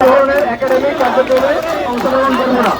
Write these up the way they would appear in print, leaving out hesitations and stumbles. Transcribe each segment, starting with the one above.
ধরনের একাডেমিক কার্যক্রমে অংশগ্রহণ করবো না।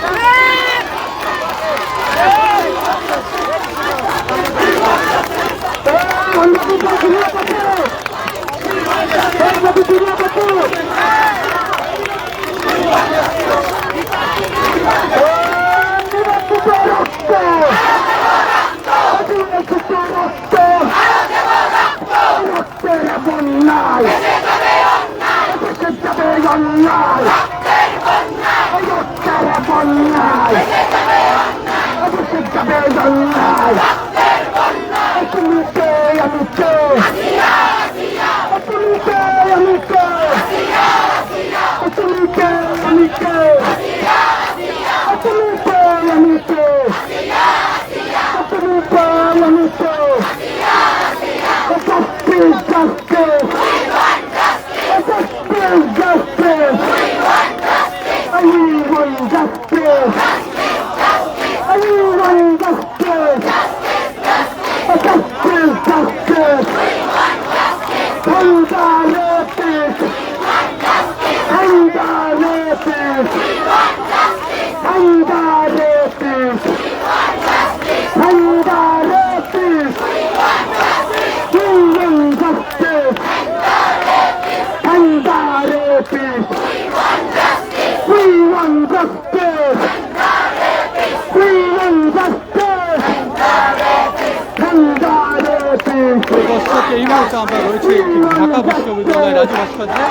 এই মুহূর্তে আমরা রয়েছে ঢাকা বিশ্ববিদ্যালয় রাজু ভাস্কর্যে।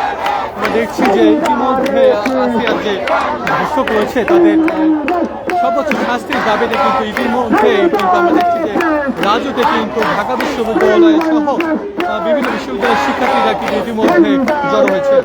আমরা দেখছি যে ইতিমধ্যে আসিয়ার যে ধর্ষক রয়েছে তাদের সর্বোচ্চ শাস্তির দাবিতে কিন্তু ইতিমধ্যে কিন্তু আমরা দেখছি যে রাজুতে কিন্তু ঢাকা বিশ্ববিদ্যালয় সহ বিভিন্ন বিশ্ববিদ্যালয়ের শিক্ষার্থীরা কিন্তু ইতিমধ্যে জড়ো হয়েছে।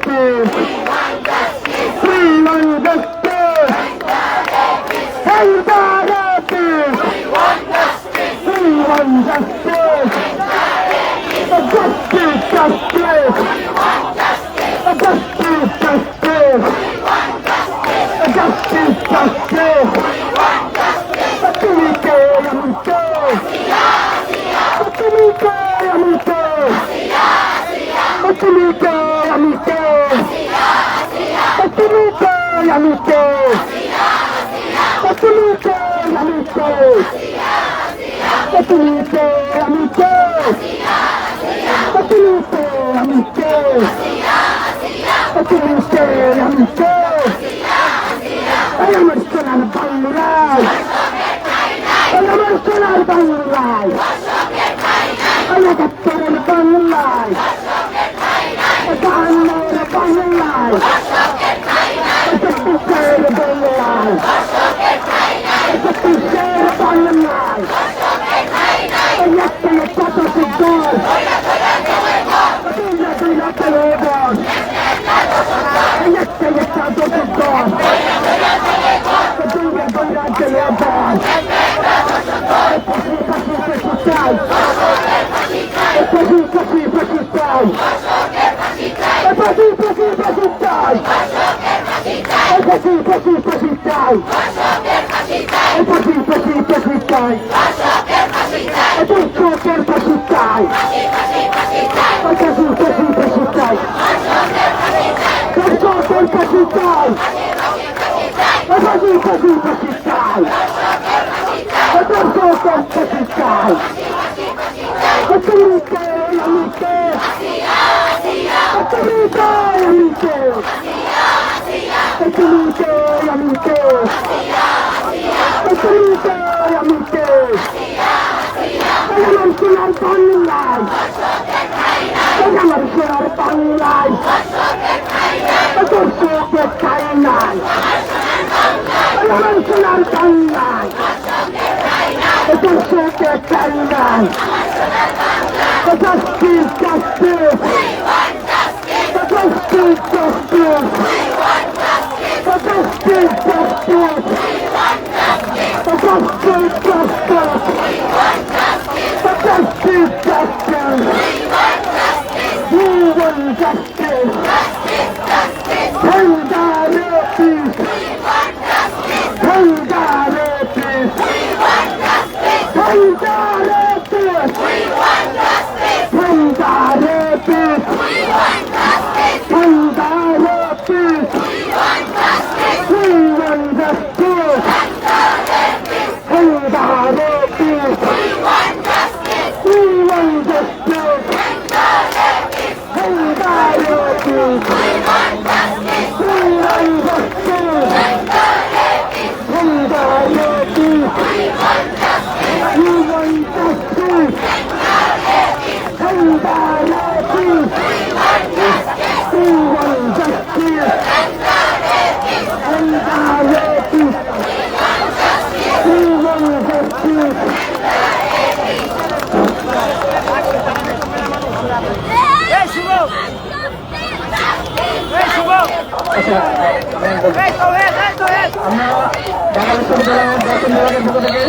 হচ্ছে। আমরা ঢাকা বিশ্ববিদ্যালয়ের দর্শন বিভাগের পক্ষ থেকে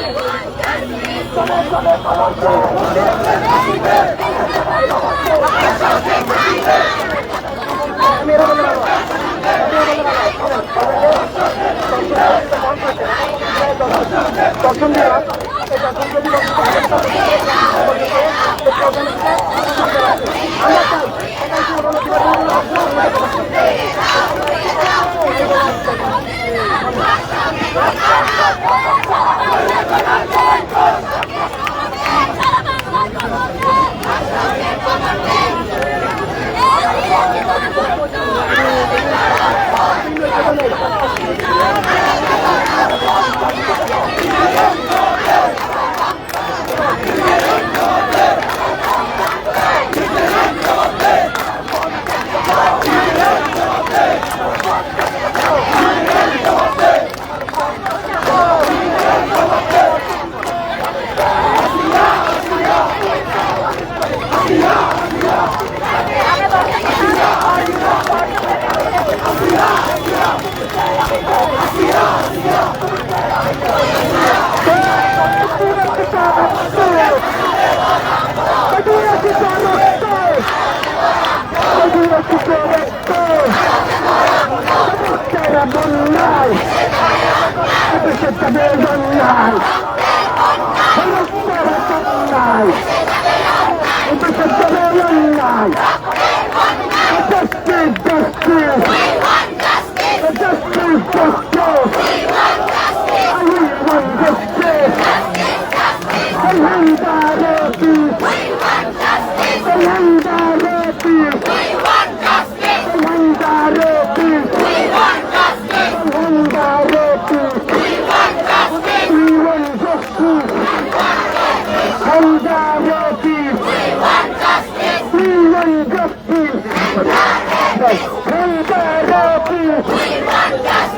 দর্শন বিভাগ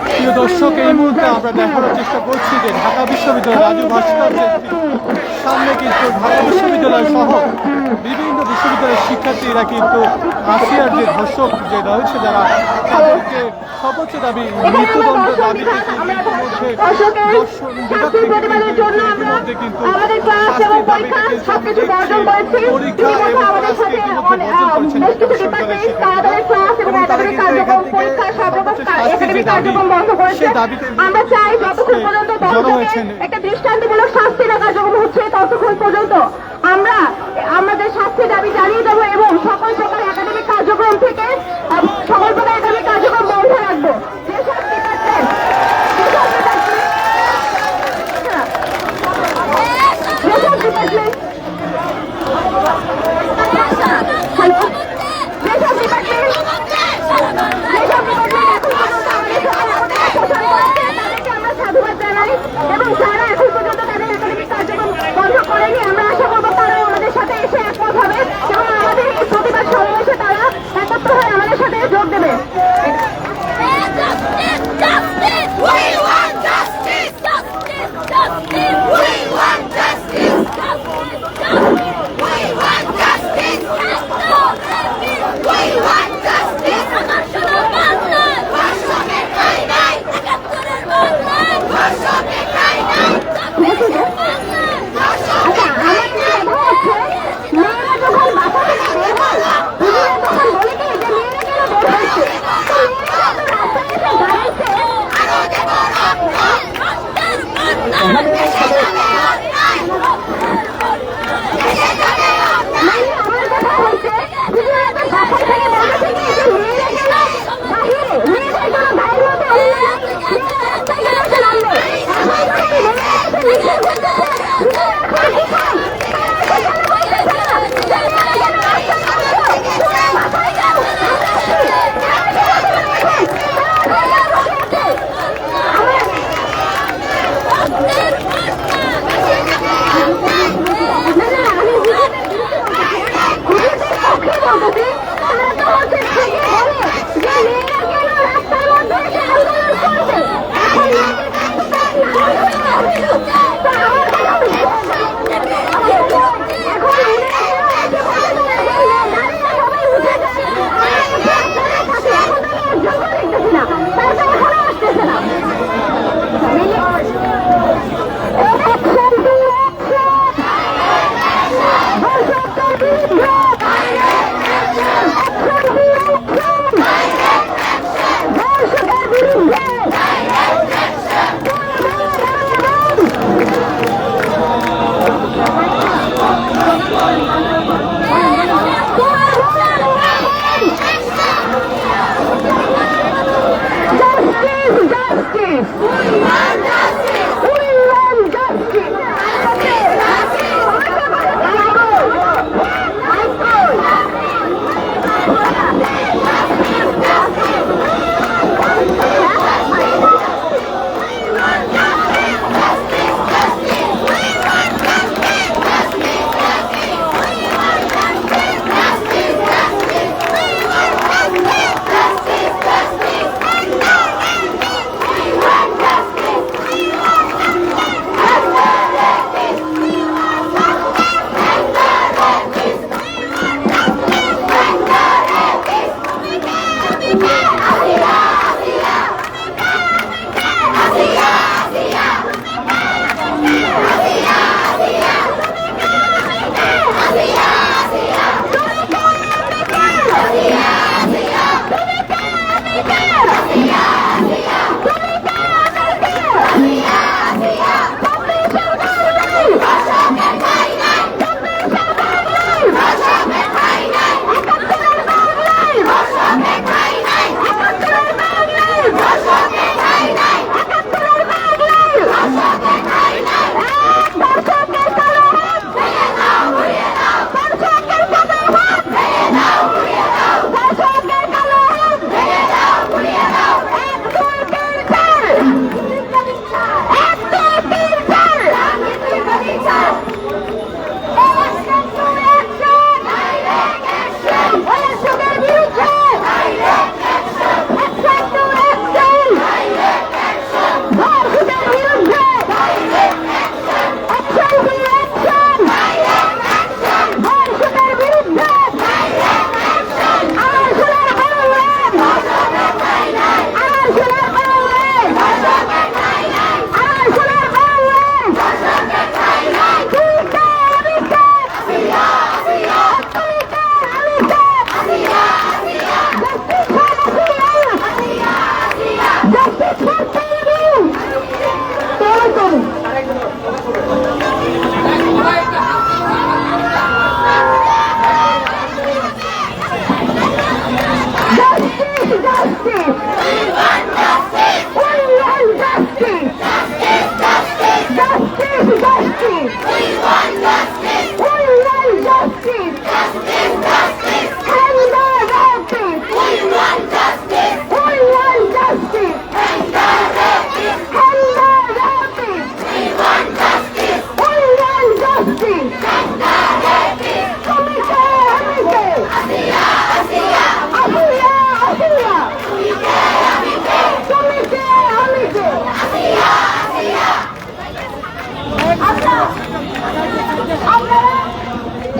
প্রিয় দর্শক, এই মুহূর্তে আমরা দেখানোর চেষ্টা করছি যে ঢাকা বিশ্ববিদ্যালয় রাজু ভাস্কর্যের সামনে কিন্তু ঢাকা বিশ্ববিদ্যালয় সহ বিভিন্ন বিশ্ববিদ্যালয়ের শিক্ষার্থীরা কিন্তু আসিয়ার যে ধর্ষক যে রয়েছে যারা তাদেরকে সর্বোচ্চ দাবি মৃত্যুদণ্ড দাবিতে ইতিমধ্যে দর্শন বিভাগ থেকে কিন্তু শাস্তির দাবিতে পরীক্ষা এবং ক্লাসকে ইতিমধ্যে বর্জন করেছেন ঢাকা বিশ্ববিদ্যালয়ের শিক্ষার্থীরা এবং তারা কিন্তু এখান থেকে সেই দাবিতে আমরা চাই যতক্ষণ পর্যন্ত জড়ো হয়েছেন। একটা দৃষ্টান্তমূলক শাস্তি না কার্যক্রম হচ্ছে ততক্ষণ পর্যন্ত আমরা আমাদের শাস্তি দাবি জানিয়ে দেবো এবং সকল প্রকার একাডেমিক কার্যক্রম থেকে সকল প্রকার একাডেমিক কার্যক্রম বন্ধ রাখবো। যে শাস্তি পাচ্ছেন হ্যালো যে শাস্তি পাচ্ছেন সাধুবাদ জানাই এবং যারা এখন পর্যন্ত তাদের একাডেমিক কার্যক্রম বন্ধ করেনি আমরা আশা করবো তারা আমাদের সাথে এসে একমত হবে এবং আমাদের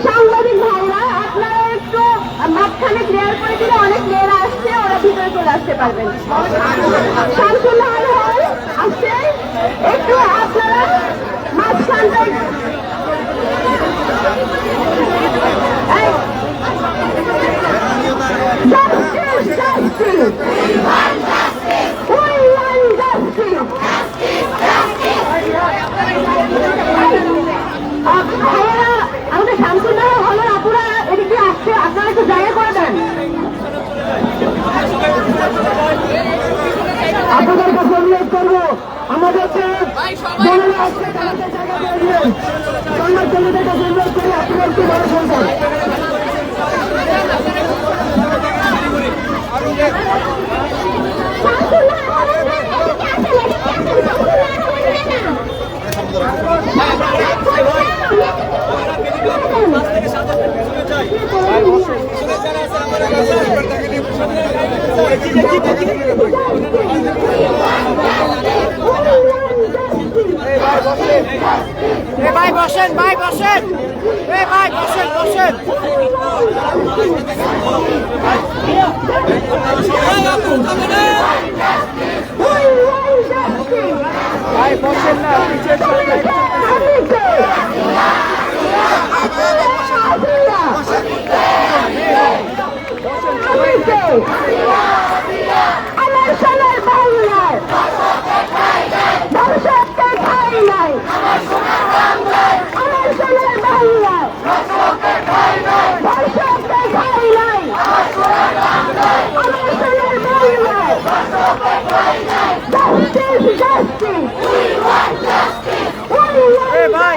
সাংবাদিক ভাইরা আপনারা একটু মাঝখানে ক্লিয়ার করে দিলে অনেক মেয়েরা আসছে, ওরা ভিতরে চলে আসতে পারবেন। শামসুল্লাহ হল আসছে, একটু আপনারা মাঝখানটা আমাদের শামসুল্লাহ হলের আপুরা এদিকে আসছে, আপনারা একটু জায়গা করে দেন। আপনাদের কাছে অনুরোধ করবো, আমাদের যে বোনেরা আসছে তাদের জায়গা করে দিলেন। সংবাদকর্মীদের কাছে অনুরোধ করি আপনারা একটু বড় সংখ্যা। ভাই বসেন, ভাই বসেন, ভাই বসেন, বসেন। ভাই বসেন না, পিছিয়ে চলে আমার সোনার বাংলায় দর্শককে ঠাই নাই, আমার সোনার বাংলায় দর্শককে ঠাই নাই, আমার সোনার বাংলায় justice, justice, ভাই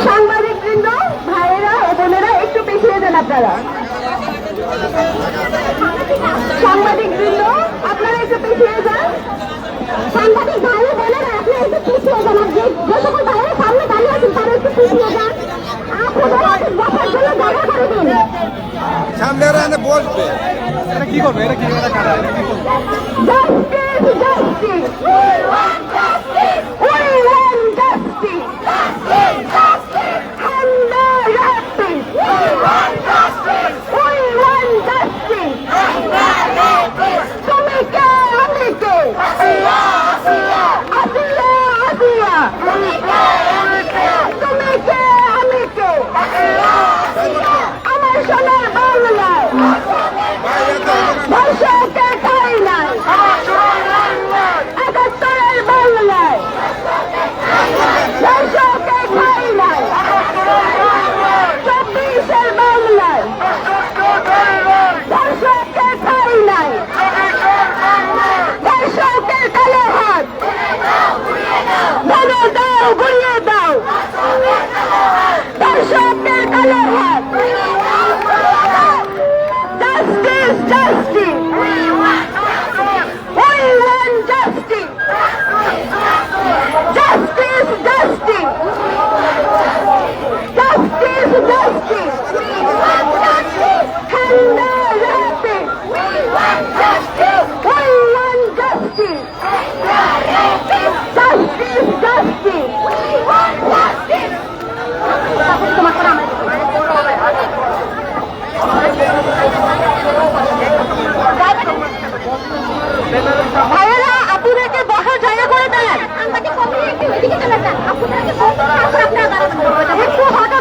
সাংবাদিক বৃন্দ, ভাইয়েরা ও বোনেরা একটু পিছিয়ে যান। আপনারা সাংবাদিক বৃন্দ, আপনারা একটু পিছিয়ে যান। সাংবাদিক ভাই বোনেরা আপনি একটু পিছিয়ে যান। যে সকল ভাইয়েরা সামনে দাঁড়িয়ে আছেন তারা একটু পিছিয়ে করবে? এরা কি এরা কারা? এরা কি করবে? Justice, justice. We want justice. We want justice. Justice, justice. And the justice. We want justice. We want justice. And the justice. তুমি কে আমি কে? আসিয়া, আসিয়া। আসিয়া, আসিয়া। তুমি কে আমি কে? তুমি কে আমি কে? আসিয়া, আসিয়া। আমার সোনার বাংলায় ভাষাকে ঠাই নাই। একাত্তরের বাংলায় ভাষাকে ঠাই নাই। 24-এর বাংলায় ভাষাকে ঠাই নাই। ভাষাকের কালো হাত ভেঙে দাও, গুড়িয়ে দাও। ভাষাকের কালো হাত। Justice, justice. We want justice. Justice, justice. Justice, justice. We want justice. And the justice. We want justice. We want justice. Justice, justice. We want justice. ভাইয়েরা আপুদেরকে বসার জায়গা করে দেন। একটু ফাঁকা